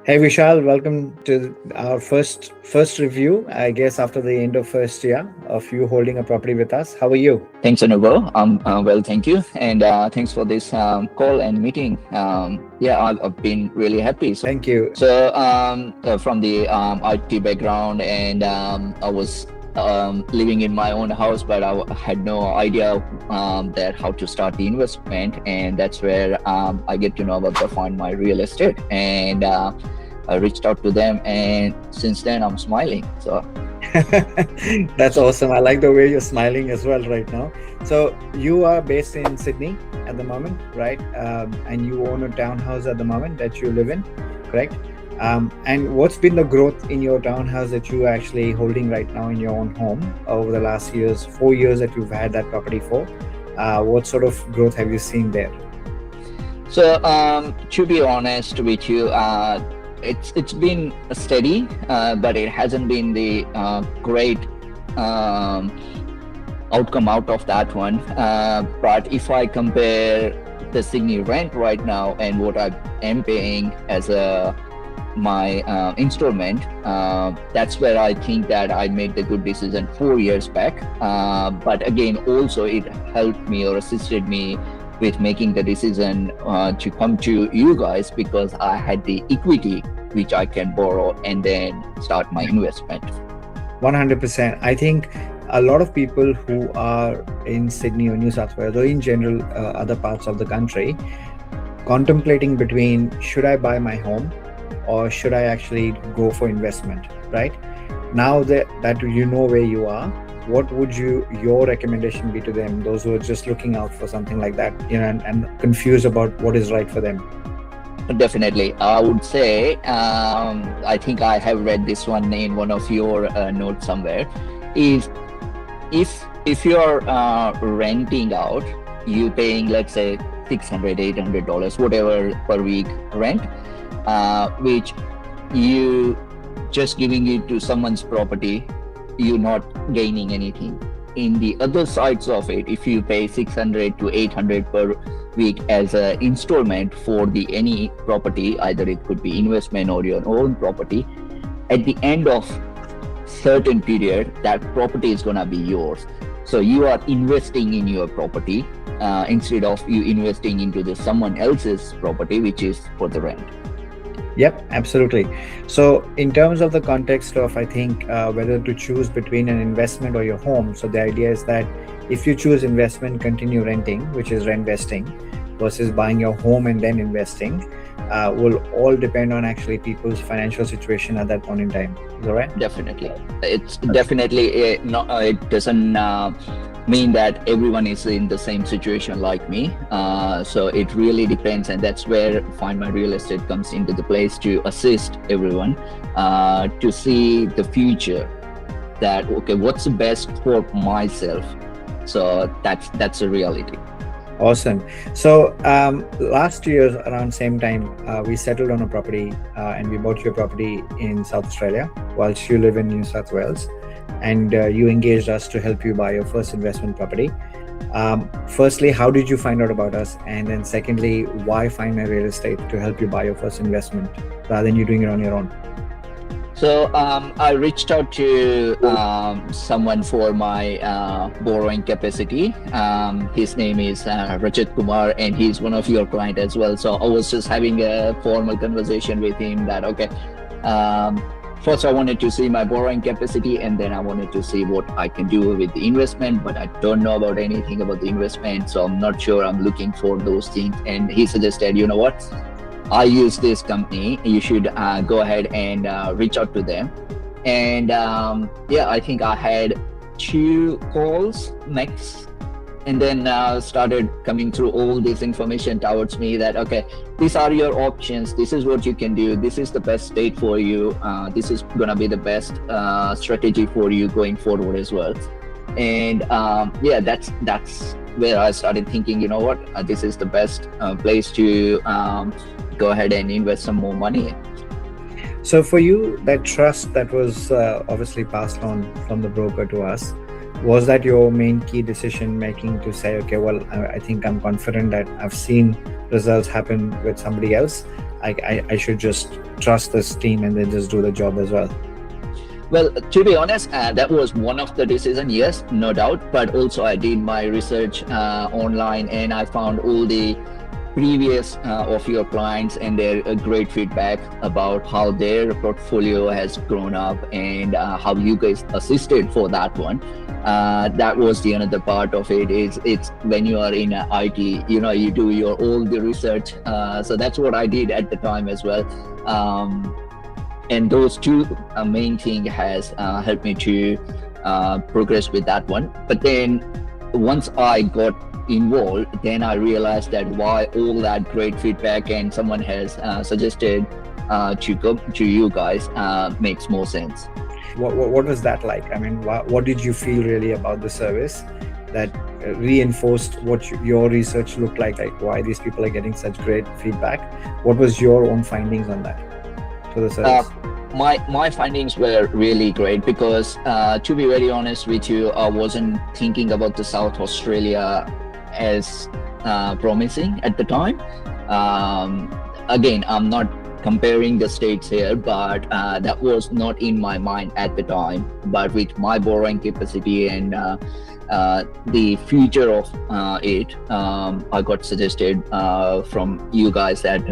Hey Vishal, welcome to our first review. I guess after the end of first year of you holding a property with us. How are you? Thanks, Anubo. Well, thank you. And thanks for this call and meeting. I've been really happy. Thank you. From the IT background, and I was living in my own house, but I had no idea that how to start the investment. And that's where I get to know about the Find My Real Estate. And I reached out to them, and since then I'm smiling. So That's awesome. I like the way you're smiling as well right now. So you are based in Sydney at the moment, right? And you own a townhouse at the moment that you live in, correct? And what's been the growth in your townhouse that you are actually holding right now in your own home over the last 4 years that you've had that property for? What sort of growth have you seen there? So to be honest with you, it's been steady, but it hasn't been the great outcome out of that one. But if I compare the Sydney rent right now and what I am paying as my installment, that's where I think that I made the good decision 4 years back. But again, also it helped me or assisted me with making the decision to come to you guys, because I had the equity which I can borrow and then start my investment. 100%. I think a lot of people who are in Sydney or New South Wales or in general other parts of the country contemplating between should I buy my home or should I actually go for investment, right? Now that you know where you are, what would your recommendation be to them, those who are just looking out for something like that, and confused about what is right for them? Definitely, I would say, I think I have read this one in one of your notes somewhere. If you're renting out, you paying, let's say, $600, $800, whatever per week rent, which you just giving it to someone's property, you're not gaining anything. In the other sides of it, if you pay $600 to $800 per week as an installment for any property, either it could be investment or your own property, at the end of certain period, that property is gonna be yours. So you are investing in your property instead of you investing into someone else's property, which is for the rent. Yep, absolutely. So in terms of the context of, I think, whether to choose between an investment or your home, so the idea is that if you choose investment, continue renting, which is rentvesting, versus buying your home and then investing, will all depend on actually people's financial situation at that point in time. Is that right? Definitely. It's definitely it doesn't mean that everyone is in the same situation like me. So it really depends, and that's where Find My Real Estate comes into the place to assist everyone to see the future, that okay, what's the best for myself. So that's a reality. Awesome. So last year around same time, we settled on a property and we bought your property in South Australia whilst you live in New South Wales, and you engaged us to help you buy your first investment property. Firstly, how did you find out about us? And then secondly, why Find My Real Estate to help you buy your first investment rather than you doing it on your own? So I reached out to someone for my borrowing capacity. His name is Rajat Kumar, and he's one of your client as well. So I was just having a formal conversation with him that, okay, first I wanted to see my borrowing capacity, and then I wanted to see what I can do with the investment, but I don't know about anything about the investment, so I'm not sure. I'm looking for those things. And he suggested, you know what, I use this company, you should go ahead and reach out to them. And I think I had 2 calls max, and then started coming through all this information towards me that, okay, these are your options, this is what you can do, this is the best state for you, this is gonna be the best strategy for you going forward as well. And that's where I started thinking, you know what, this is the best place to go ahead and invest some more money. So for you, that trust that was obviously passed on from the broker to us, was that your main key decision making to say, okay, well, I think I'm confident that I've seen results happen with somebody else, I should just trust this team and then just do the job as well? Well, to be honest, that was one of the decisions, yes, no doubt. But also, I did my research online, and I found all the previous of your clients and their great feedback about how their portfolio has grown up and how you guys assisted for that one. That was the another part of it. It's when you are in IT, you do your all the research. So that's what I did at the time as well. And those two main thing has helped me to progress with that one. But then once I got involved, then I realized that why all that great feedback and someone has suggested to go to you guys makes more sense. What was that like? I mean, what did you feel really about the service that reinforced what your research looked like why these people are getting such great feedback? What was your own findings on that to the service? My findings were really great because to be very honest with you, I wasn't thinking about the South Australia as promising at the time. Again, I'm not comparing the states here, but that was not in my mind at the time. But with my borrowing capacity and the future of it, I got suggested from you guys that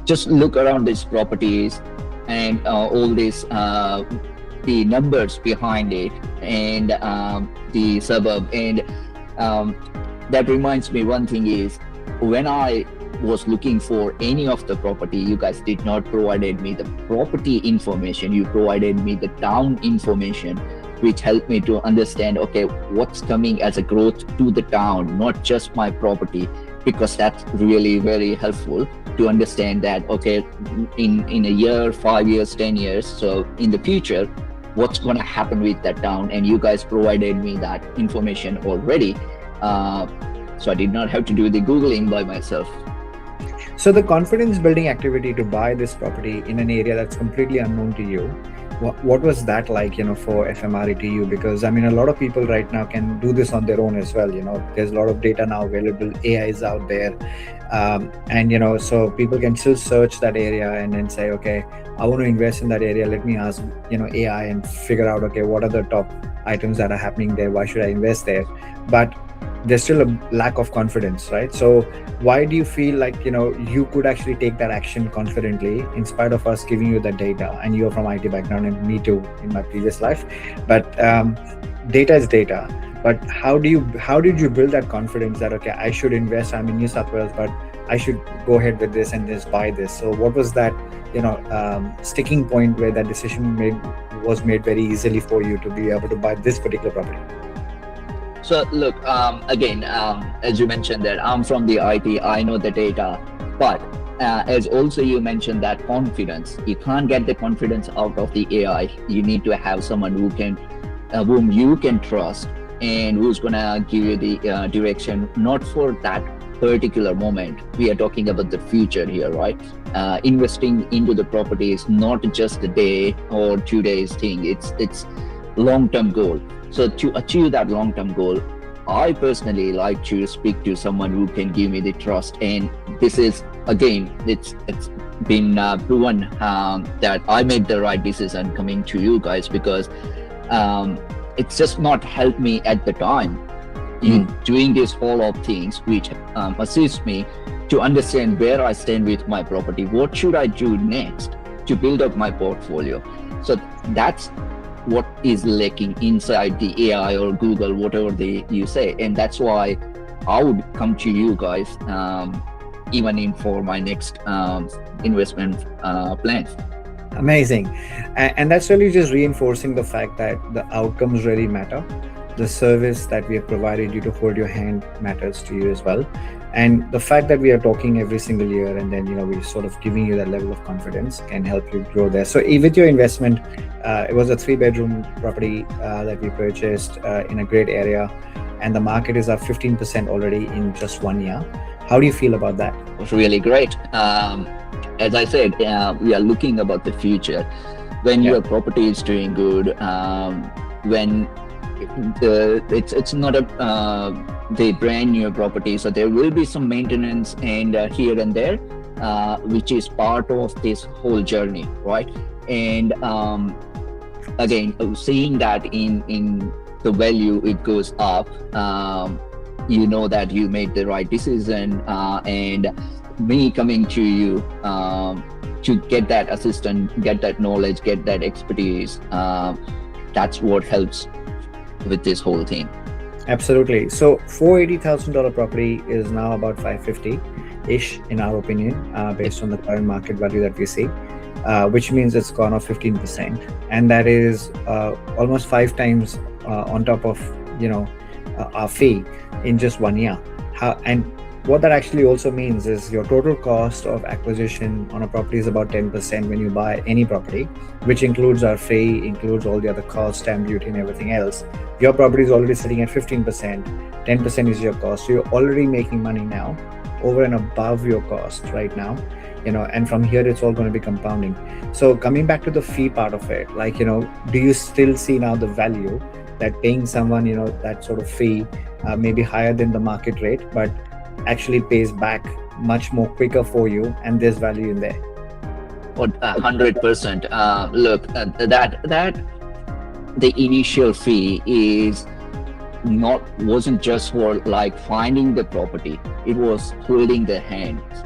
just look around these properties and all this the numbers behind it and the suburb. And that reminds me, one thing is, when I was looking for any of the property, you guys did not provided me the property information. You provided me the town information, which helped me to understand, okay, what's coming as a growth to the town, not just my property, because that's really very helpful to understand that, okay, in a year, 5 years, 10 years, so in the future, what's going to happen with that town. And you guys provided me that information already. So I did not have to do the Googling by myself. So the confidence building activity to buy this property in an area that's completely unknown to you, what was that like, for FMRE to you? Because I mean, a lot of people right now can do this on their own as well. There's a lot of data now available, AI is out there. And so people can still search that area and then say, okay, I want to invest in that area. Let me ask, AI and figure out, okay, what are the top items that are happening there? Why should I invest there? But there's still a lack of confidence, right? So why do you feel like, you could actually take that action confidently in spite of us giving you the data? And you're from IT background and me too in my previous life. But data is data. But how did you build that confidence that, okay, I should invest, I'm in New South Wales, but I should go ahead with this and just buy this? So what was that, sticking point where that decision was made very easily for you to be able to buy this particular property? So look, again, as you mentioned that I'm from the IT, I know the data, but as also you mentioned that confidence, you can't get the confidence out of the AI. You need to have someone whom you can trust and who's gonna give you the direction, not for that particular moment. We are talking about the future here, right? Investing into the property is not just a day or 2 days thing. It's long-term goal. So to achieve that long-term goal, I personally like to speak to someone who can give me the trust. And this is, again, it's been proven that I made the right decision coming to you guys, because it's just not helped me at the time in doing this whole of things, which assist me to understand where I stand with my property. What should I do next to build up my portfolio? So that's what is lacking inside the AI or Google, whatever you say. And that's why I would come to you guys even for my next investment plans. Amazing. And that's really just reinforcing the fact that the outcomes really matter. The service that we have provided you to hold your hand matters to you as well. And the fact that we are talking every single year and then, we're sort of giving you that level of confidence can help you grow there. So with your investment, it was a 3-bedroom property that we purchased in a great area, and the market is up 15% already in just 1 year. How do you feel about that? It was really great. As I said, we are looking about the future. When your property is doing good, when it's not the brand new property, so there will be some maintenance and here and there, which is part of this whole journey, right? And again, seeing that in the value it goes up, you know that you made the right decision, and me coming to you to get that assistance, get that knowledge, get that expertise, that's what helps with this whole thing. Absolutely. So $480,000 property is now about 550-ish in our opinion, based on the current market value that we see, which means it's gone up 15%, and that is almost 5 times on top of our fee in just 1 year. And what that actually also means is your total cost of acquisition on a property is about 10% when you buy any property, which includes our fee, includes all the other costs, stamp duty and everything else. Your property is already sitting at 15%, 10% is your cost. So you're already making money now over and above your cost right now, and from here it's all going to be compounding. So coming back to the fee part of it, do you still see now the value that paying someone, that sort of fee, maybe higher than the market rate, but actually pays back much more quicker for you, and there's value in there? 100%. Look, that the initial fee wasn't just for like finding the property, it was holding the hands.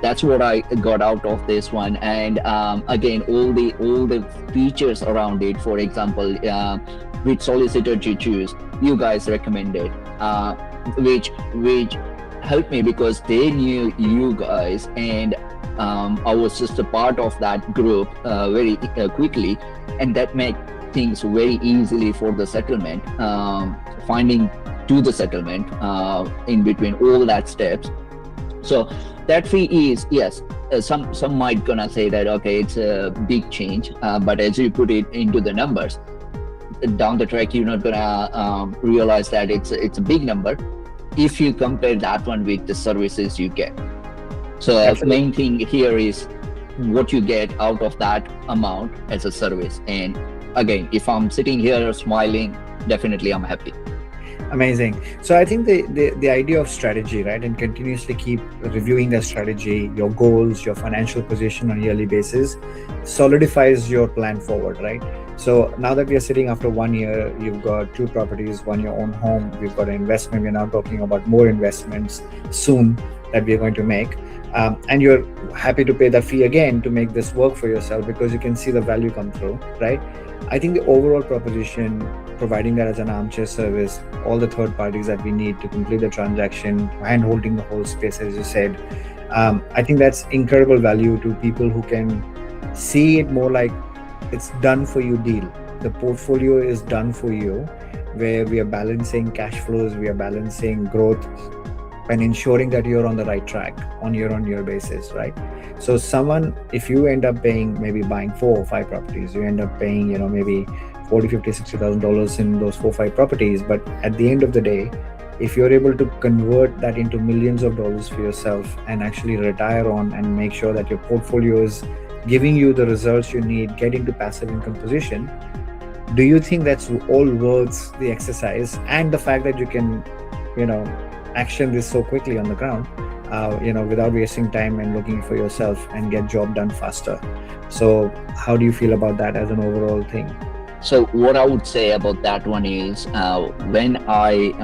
That's what I got out of this one. And again, all the features around it, for example, which solicitor to choose, you guys recommended, which helped me because they knew you guys, and I was just a part of that group very quickly, and that made things very easily for the settlement, finding to the settlement in between all that steps. So that fee is, yes, some might gonna say that okay, it's a big change, but as you put it into the numbers down the track, you're not gonna realize that it's a big number if you compare that one with the services you get. So the main thing here is what you get out of that amount as a service. And again, if I'm sitting here smiling, definitely I'm happy. Amazing. So I think the idea of strategy, right, and continuously keep reviewing the strategy, your goals, your financial position on a yearly basis, solidifies your plan forward, right? So now that we are sitting after 1 year, you've got 2 properties, 1 your own home, we've got an investment, we're now talking about more investments soon that we're going to make. And you're happy to pay that fee again to make this work for yourself because you can see the value come through, right? I think the overall proposition, providing that as an armchair service, all the third parties that we need to complete the transaction, hand holding the whole space, as you said, I think that's incredible value to people who can see it more like it's done for you deal. The portfolio is done for you, where we are balancing cash flows, we are balancing growth, and ensuring that you're on the right track on year-on-year basis, right? So someone, if you end up paying, maybe buying 4 or 5 properties, you end up paying, maybe $40,000, $50,000, $60,000 in those 4 or 5 properties. But at the end of the day, if you're able to convert that into millions of dollars for yourself and actually retire on and make sure that your portfolio is giving you the results you need, get into passive income position, do you think that's all worth the exercise and the fact that you can, action this so quickly on the ground, without wasting time and looking for yourself and get job done faster? So how do you feel about that as an overall thing? So what I would say about that one is when I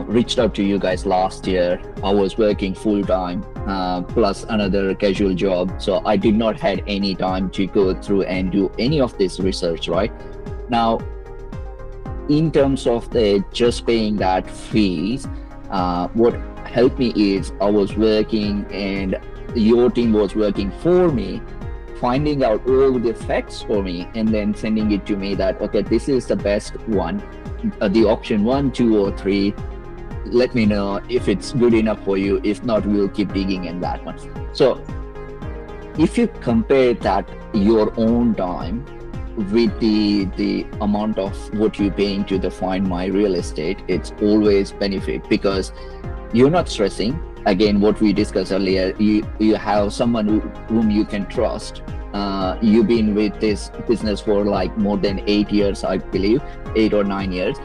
reached out to you guys last year, I was working full time plus another casual job. So I did not had any time to go through and do any of this research, right? Now, in terms of the just paying that fees, what helped me is I was working and your team was working for me, finding out all the facts for me and then sending it to me that, okay, this is the best one, the option 1, 2 or 3. Let me know if it's good enough for you. If not, we'll keep digging in that one. So if you compare that your own time with the amount of what you paying to the Find My Real Estate, it's always benefit because you're not stressing. Again, what we discussed earlier, you have someone whom you can trust. You've been with this business for like more than 8 years, I believe, 8 or 9 years.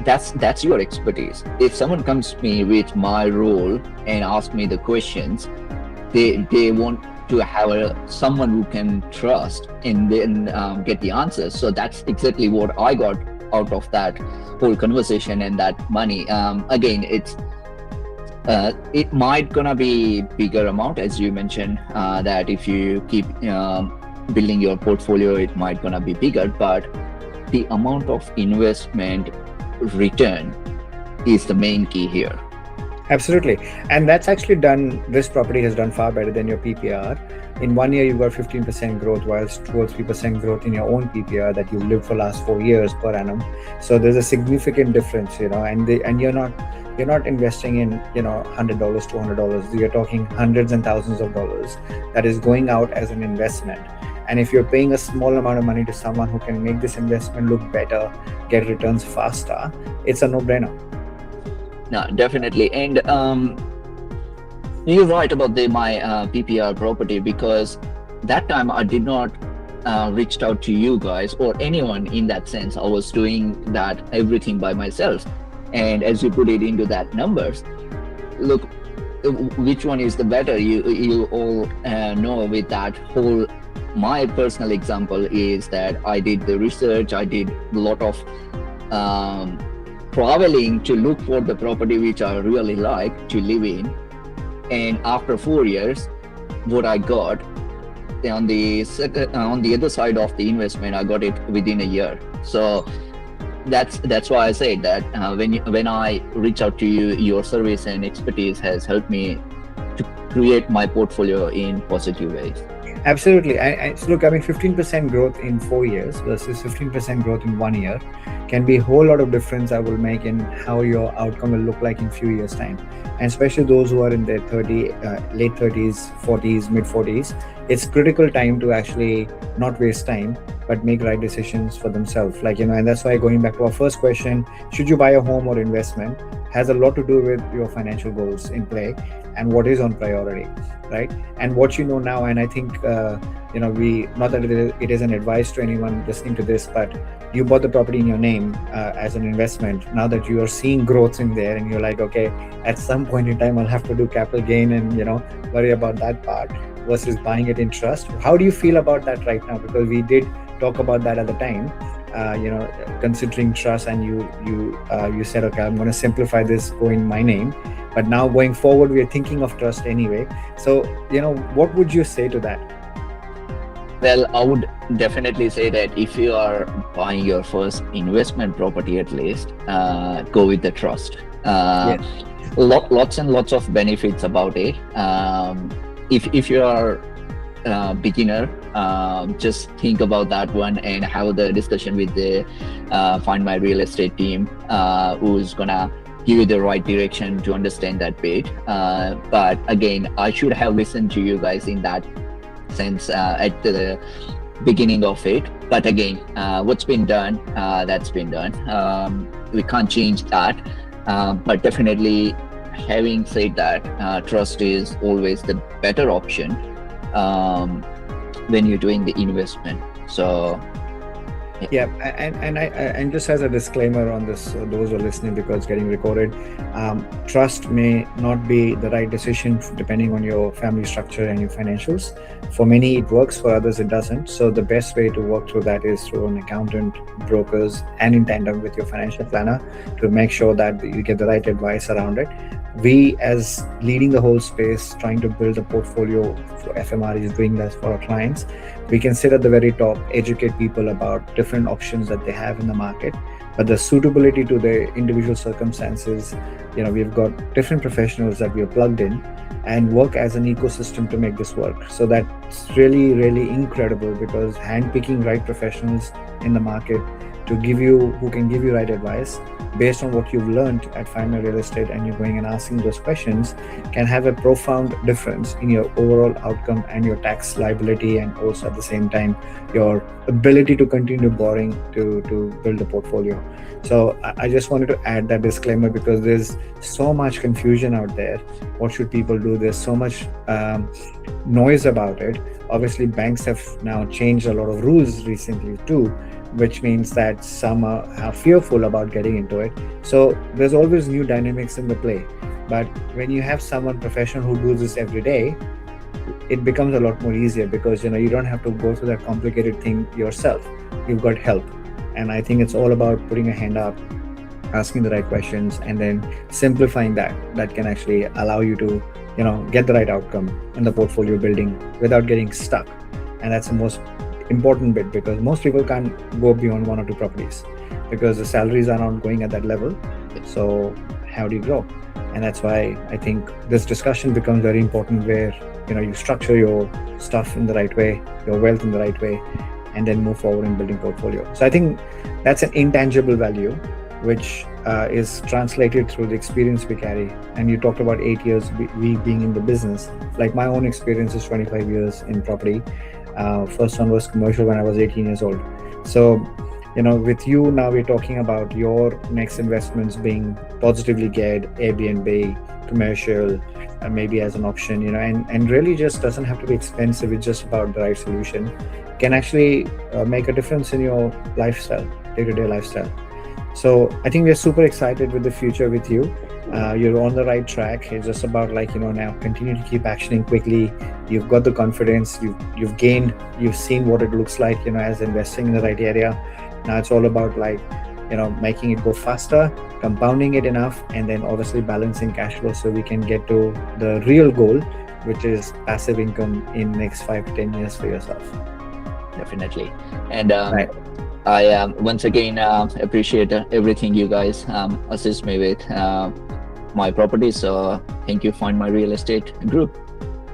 that's your expertise. If someone comes to me with my role and asks me the questions, they want to have someone who can trust and then get the answers. So that's exactly what I got out of that whole conversation and that money. Again, it might gonna be bigger amount, as you mentioned, that if you keep building your portfolio, it might gonna be bigger, but the amount of investment return is the main key here. Absolutely. And that's actually done, this property has done far better than your PPR. In 1 year, you got 15% growth, whilst 2 or 3% growth in your own PPR that you lived for last 4 years per annum. So there's a significant difference, and you're not investing in, $100, $200. You're talking hundreds and thousands of dollars that is going out as an investment. And if you're paying a small amount of money to someone who can make this investment look better, get returns faster, it's a no-brainer. No, definitely. And you're right about my PPR property, because that time I did not reached out to you guys or anyone in that sense. I was doing that everything by myself. And as you put it into that numbers, look, which one is the better? You all know with that whole, my personal example is that I did the research, I did a lot of traveling to look for the property which I really like to live in. And after 4 years, what I got on the other side of the investment, I got it within a year. So that's why I say that when I reach out to you, your service and expertise has helped me to create my portfolio in positive ways. Absolutely. Look, 15% growth in 4 years versus 15% growth in 1 year can be a whole lot of difference that will make in how your outcome will look like in few years time. And especially those who are in their late 30s, 40s, mid 40s, it's critical time to actually not waste time, but make right decisions for themselves. And that's why, going back to our first question, should you buy a home or investment, has a lot to do with your financial goals in play and what is on priority, right? And what you know now. And I think, not that it is an advice to anyone listening to this, but you bought the property in your name as an investment. Now that you are seeing growth in there and you're like, okay, at some point in time, I'll have to do capital gain and, worry about that part versus buying it in trust. How do you feel about that right now? Because we did talk about that at the time, considering trust, and you said, okay, I'm going to simplify this, go in my name. But now going forward, we are thinking of trust anyway. So, what would you say to that? Well, I would definitely say that if you are buying your first investment property, at least go with the trust. Yes. Lots and lots of benefits about it. If you are a beginner, just think about that one and have the discussion with the Find My Real Estate team, who's gonna give you the right direction to understand that bit. But again, I should have listened to you guys in that sense at the beginning of it. But again, what's been done, that's been done. We can't change that. But definitely, having said that, trust is always the better option when you're doing the investment. So yeah, and just as a disclaimer on this, those who are listening, because it's getting recorded, trust may not be the right decision depending on your family structure and your financials. For many it works, for others it doesn't. So the best way to work through that is through an accountant, brokers, and in tandem with your financial planner to make sure that you get the right advice around it. We, as leading the whole space, trying to build a portfolio for FMRE, is doing that for our clients. We can sit at the very top, educate people about different options that they have in the market, but the suitability to their individual circumstances, we've got different professionals that we are plugged in and work as an ecosystem to make this work. So that's really, really incredible, because handpicking right professionals in the market who can give you right advice based on what you've learned at Find My Real Estate, and you're going and asking those questions, can have a profound difference in your overall outcome and your tax liability, and also at the same time your ability to continue borrowing to build a portfolio. So I just wanted to add that disclaimer, because there's so much confusion out there. What should people do? There's so much noise about it. Obviously, banks have now changed a lot of rules recently too, which means that some are fearful about getting into it. So there's always new dynamics in the play. But when you have someone professional who does this every day, it becomes a lot more easier, because you don't have to go through that complicated thing yourself. You've got help. And I think it's all about putting a hand up, asking the right questions, and then simplifying that can actually allow you to get the right outcome in the portfolio building without getting stuck. And that's the most important bit, because most people can't go beyond 1 or 2 properties because the salaries are not going at that level. So how do you grow? And that's why I think this discussion becomes very important, where you structure your stuff in the right way, your wealth in the right way, and then move forward in building portfolio. So I think that's an intangible value which is translated through the experience we carry. And you talked about 8 years we being in the business. Like my own experience is 25 years in property. First one was commercial when I was 18 years old. So with you now, we're talking about your next investments being positively geared, Airbnb, commercial, maybe as an option, and really just doesn't have to be expensive. It's just about the right solution. Can actually make a difference in your lifestyle, day-to-day lifestyle. So I think we're super excited with the future with you. You're on the right track. It's just about now continue to keep actioning quickly. You've got the confidence, you've gained, you've seen what it looks like, as investing in the right area. Now it's all about making it go faster, compounding it enough, and then obviously balancing cash flow so we can get to the real goal, which is passive income in next 5 to 10 years for yourself. Definitely. And Right. I once again appreciate everything you guys assist me with my properties. So thank you, Find My Real Estate Group.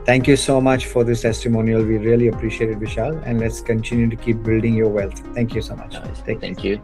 Thank you so much for this testimonial. We really appreciate it, Vishal, and let's continue to keep building your wealth. Thank you so much. Thank you.